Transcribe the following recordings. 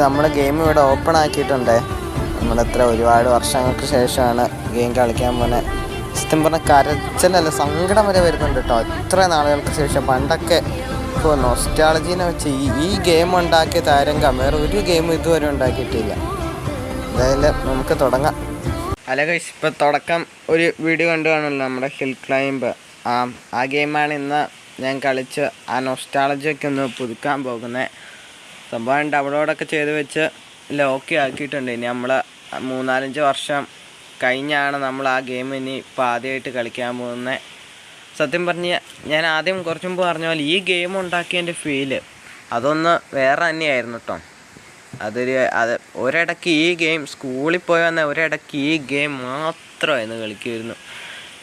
നമ്മൾ ഗെയിം ഇവിടെ ഓപ്പൺ ആക്കിയിട്ടുണ്ട്. നമ്മളെത്ര ഒരുപാട് വർഷങ്ങൾക്ക് ശേഷമാണ് ഗെയിം കളിക്കാൻ പോകുന്നത്. സത്യം പറഞ്ഞാൽ കരച്ചിലല്ല, സങ്കടം വരെ വരുന്നുണ്ട് കേട്ടോ. എത്ര നാളുകൾക്ക് ശേഷം. പണ്ടൊക്കെ ഇപ്പോൾ നൊസ്റ്റാളജീനെ വെച്ച് ഈ ഗെയിം ഉണ്ടാക്കിയ താരങ്കം വേറെ ഒരു ഗെയിം ഇതുവരെ ഉണ്ടാക്കിയിട്ടില്ല. എന്തായാലും നമുക്ക് തുടങ്ങാം. അല്ല ഗൈസ്, ഇപ്പോൾ തുടക്കം ഒരു വീഡിയോ കണ്ടു കാണുമല്ലോ, നമ്മുടെ ഹിൽ ക്ലൈംബ്. ആ ഗെയിമാണ് ഇന്ന് ഞാൻ കളിച്ച് ആ നൊസ്റ്റാളജിയൊക്കെ ഒന്ന് പുതുക്കാൻ പോകുന്നത്. സംഭവം ഡൗൺലോഡൊക്കെ ചെയ്ത് വെച്ച് ലോക്ക് ആക്കിയിട്ടുണ്ട്. ഇനി നമ്മൾ 3-4 വർഷം കഴിഞ്ഞാണ് നമ്മൾ ആ ഗെയിം ഇനി ഇപ്പോൾ ആദ്യമായിട്ട് കളിക്കാൻ പോകുന്നത്. സത്യം പറഞ്ഞാൽ ഞാൻ ആദ്യം കുറച്ച് മുമ്പ് പറഞ്ഞ പോലെ ഈ ഗെയിം ഉണ്ടാക്കിയതിൻ്റെ ഫീല് അതൊന്ന് വേറെ തന്നെയായിരുന്നു കേട്ടോ. ഒരിടയ്ക്ക് ഈ ഗെയിം സ്കൂളിൽ പോയി വന്ന ഒരിടയ്ക്ക് ഈ ഗെയിം മാത്രമായിരുന്നു കളിക്കുമായിരുന്നു.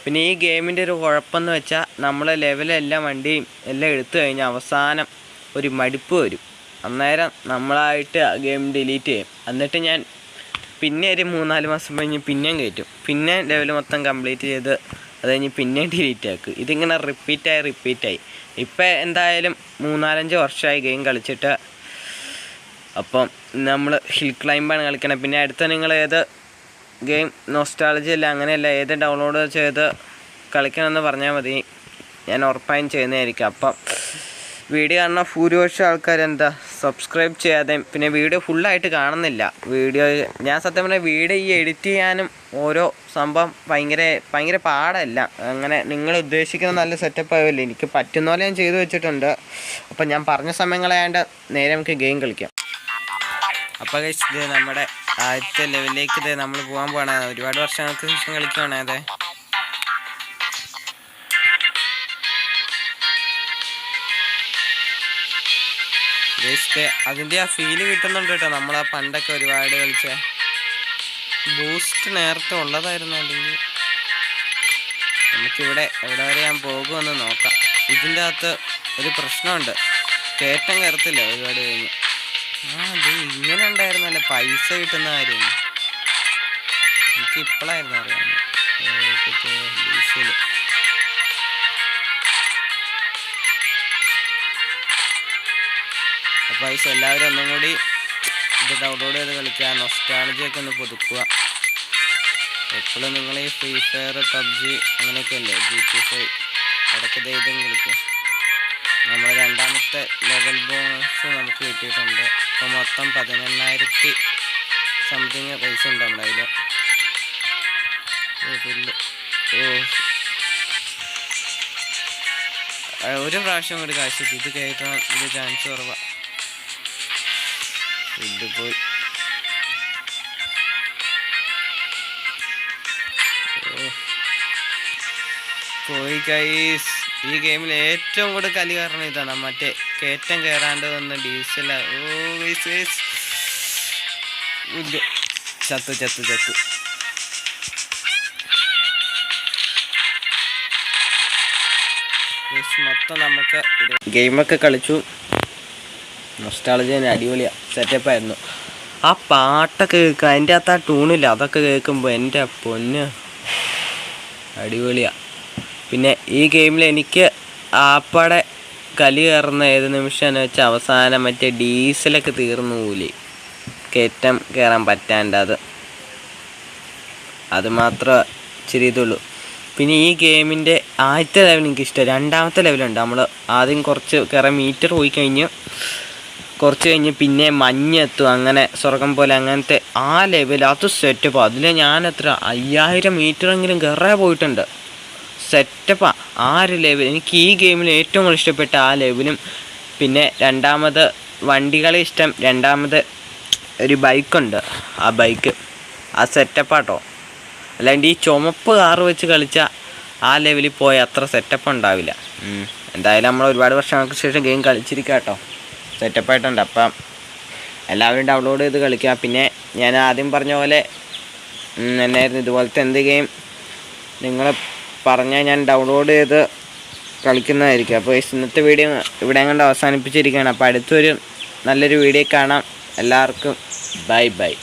പിന്നെ ഈ ഗെയിമിൻ്റെ ഒരു കുഴപ്പമെന്ന് വെച്ചാൽ നമ്മൾ ലെവലെല്ലാം വണ്ടിയും എല്ലാം എടുത്തു കഴിഞ്ഞാൽ അവസാനം ഒരു മടുപ്പ് വരും. അന്നേരം നമ്മളായിട്ട് ആ ഗെയിം ഡിലീറ്റ് ചെയ്യും. എന്നിട്ട് ഞാൻ പിന്നെ ഒരു 3-4 മാസം കഴിഞ്ഞ് പിന്നെയും കയറ്റും. പിന്നെ ലെവൽ മൊത്തം കംപ്ലീറ്റ് ചെയ്ത് അത് കഴിഞ്ഞ് പിന്നെയും ഡിലീറ്റ് ആക്കും. ഇതിങ്ങനെ റിപ്പീറ്റായി. ഇപ്പം എന്തായാലും 3-4-5 വർഷമായി ഗെയിം കളിച്ചിട്ട്. അപ്പം നമ്മൾ ഹിൽ ക്ലൈംബാണ് കളിക്കണത്. പിന്നെ അടുത്ത നിങ്ങൾ ഏത് ഗെയിം നൊസ്റ്റാളജി അല്ല അങ്ങനെയല്ല ഏത് ഡൗൺലോഡ് ചെയ്ത് കളിക്കണമെന്ന് പറഞ്ഞാൽ മതി, ഞാൻ ഉറപ്പായും ചെയ്യുന്നതായിരിക്കും. അപ്പം വീഡിയോ കാണുന്ന ഭൂരിപക്ഷം ആൾക്കാർ സബ്സ്ക്രൈബ് ചെയ്യാതെ പിന്നെ വീഡിയോ ഫുള്ളായിട്ട് കാണുന്നില്ല. ഞാൻ സത്യം പറഞ്ഞാൽ വീഡിയോ എഡിറ്റ് ചെയ്യാനും ഓരോ സംഭവം ഭയങ്കര പാടല്ല. അങ്ങനെ നിങ്ങൾ ഉദ്ദേശിക്കുന്ന നല്ല സെറ്റപ്പ് ആവില്ല. എനിക്ക് പറ്റുന്ന പോലെ ഞാൻ ചെയ്തു വെച്ചിട്ടുണ്ട്. അപ്പം ഞാൻ പറഞ്ഞ സമയങ്ങളായതുകൊണ്ട് നേരെ നമുക്ക് ഗെയിം കളിക്കാം. അപ്പോൾ ഇത് നമ്മുടെ ആദ്യത്തെ ലെവലിലേക്ക് നമ്മൾ പോകാൻ പോകണേ. ഒരുപാട് വർഷങ്ങൾക്ക് ശേഷം കളിക്കുവാണേ. അതെ, അതിൻ്റെ ആ ഫീല് കിട്ടുന്നുണ്ട് കേട്ടോ. നമ്മളാ പണ്ടൊക്കെ ഒരുപാട് കളിച്ച ബൂസ്റ്റ് നേരത്തെ ഉള്ളതായിരുന്നു. അല്ലെങ്കിൽ നമുക്കിവിടെ എവിടെ വരെ ഞാൻ പോകുമെന്ന് നോക്കാം. ഇതിൻ്റെ അകത്ത് ഒരു പ്രശ്നമുണ്ട്, കയറ്റം കയറത്തില്ല ഒരുപാട് കഴിഞ്ഞ്. അത് ഇങ്ങനെ ഉണ്ടായിരുന്നല്ലേ പൈസ കിട്ടുന്ന കാര്യം. എനിക്ക് ഇപ്പോഴായിരുന്നു അറിയാം. പൈസ എല്ലാവരും ഒന്നും കൂടി ഇത് ഡൗൺലോഡ് ചെയ്ത് കളിക്കുക, നൊസ്റ്റാളജിയൊക്കെ ഒന്ന് പുതുക്കുക. എപ്പോഴും നിങ്ങൾ ഈ ഫ്രീ ഫയർ, പബ്ജി അങ്ങനെയൊക്കെ അല്ലേ, GTA 5 അതൊക്കെ ഇതും കളിക്കുക. നമ്മൾ രണ്ടാമത്തെ ലെവൽ ബോണസ് നമുക്ക് കിട്ടിയിട്ടുണ്ട്. ഇപ്പോൾ മൊത്തം 18,000 സംതിങ് പൈസ ഉണ്ട് നമ്മുടെ കയ്യിൽ. ഒരു പ്രാവശ്യം കൂടി കാശ് കിട്ടി. ഇത് കയറ്റണം, ഇത് ചാൻസ് കുറവാണ്. ഇത് പോയി ഗൈസ്. ഈ ഗെയിമിൽ ഏറ്റവും കൂടുതൽ കലി കാരണം ഇതാണ്, മറ്റേ കയറ്റം കയറാണ്ട് വന്ന് ഡീസൽ. ചത്തു. മൊത്തം നമുക്ക് ഗെയിമൊക്കെ കളിച്ചു. നൊസ്റ്റാളജി അടിപൊളിയാണ്, സെറ്റപ്പായിരുന്നു. ആ പാട്ടൊക്കെ കേൾക്കുക, അതിൻ്റെ അകത്ത് ആ ട്യൂണില്ല, അതൊക്കെ കേൾക്കുമ്പോൾ എൻ്റെ പൊന്ന് അടിപൊളിയാണ്. പിന്നെ ഈ ഗെയിമിൽ എനിക്ക് ആപ്പാടെ കലി കയറുന്ന ഏത് നിമിഷമെന്ന് വെച്ചാൽ അവസാനം മറ്റേ ഡീസലൊക്കെ തീർന്നു പോലേ, കയറ്റം കയറാൻ പറ്റാണ്ട്. അത് മാത്രമേ ഇച്ചിരി ഇതുള്ളൂ. പിന്നെ ഈ ഗെയിമിൻ്റെ ആദ്യത്തെ ലെവൽ എനിക്കിഷ്ടമാണ്. രണ്ടാമത്തെ ലെവലുണ്ട്, നമ്മൾ ആദ്യം കുറച്ച് കയറാൻ മീറ്റർ പോയി കുറച്ച് കഴിഞ്ഞ് പിന്നെ മഞ്ഞെത്തും, അങ്ങനെ സ്വർഗം പോലെ അങ്ങനത്തെ ആ ലെവൽ. അത് സെറ്റപ്പ്. അതിൽ ഞാൻ 5000 മീറ്ററെങ്കിലും കയറാൻ പോയിട്ടുണ്ട്. സെറ്റപ്പാണ് ആ ഒരു ലെവൽ. എനിക്ക് ഈ ഗെയിമിൽ ഏറ്റവും കൂടുതൽ ഇഷ്ടപ്പെട്ട ആ ലെവലും. പിന്നെ രണ്ടാമത് വണ്ടികളെ ഇഷ്ടം. രണ്ടാമത് ഒരു ബൈക്കുണ്ട്, ആ ബൈക്ക് ആ സെറ്റപ്പാട്ടോ. അല്ലാണ്ട് ഈ ചുമപ്പ് കാറ് വെച്ച് കളിച്ചാൽ ആ ലെവലിൽ പോയാൽ അത്ര സെറ്റപ്പ് ഉണ്ടാവില്ല. എന്തായാലും നമ്മൾ ഒരുപാട് വർഷങ്ങൾക്ക് ശേഷം ഗെയിം കളിച്ചിരിക്കുക കേട്ടോ, സെറ്റപ്പായിട്ടുണ്ട്. അപ്പം എല്ലാവരും ഡൗൺലോഡ് ചെയ്ത് കളിക്കുക. പിന്നെ ഞാൻ ആദ്യം പറഞ്ഞ പോലെ എന്നായിരുന്നു, ഇതുപോലത്തെ എന്ത് ഗെയിം നിങ്ങൾ പറഞ്ഞാൽ ഞാൻ ഡൗൺലോഡ് ചെയ്ത് കളിക്കുന്നതായിരിക്കും. അപ്പോൾ ഇന്നത്തെ വീഡിയോ ഇവിടെ കൊണ്ട് അവസാനിപ്പിച്ചിരിക്കുകയാണ്. അപ്പോൾ അടുത്തൊരു നല്ലൊരു വീഡിയോ കാണാം. എല്ലാവർക്കും ബൈ.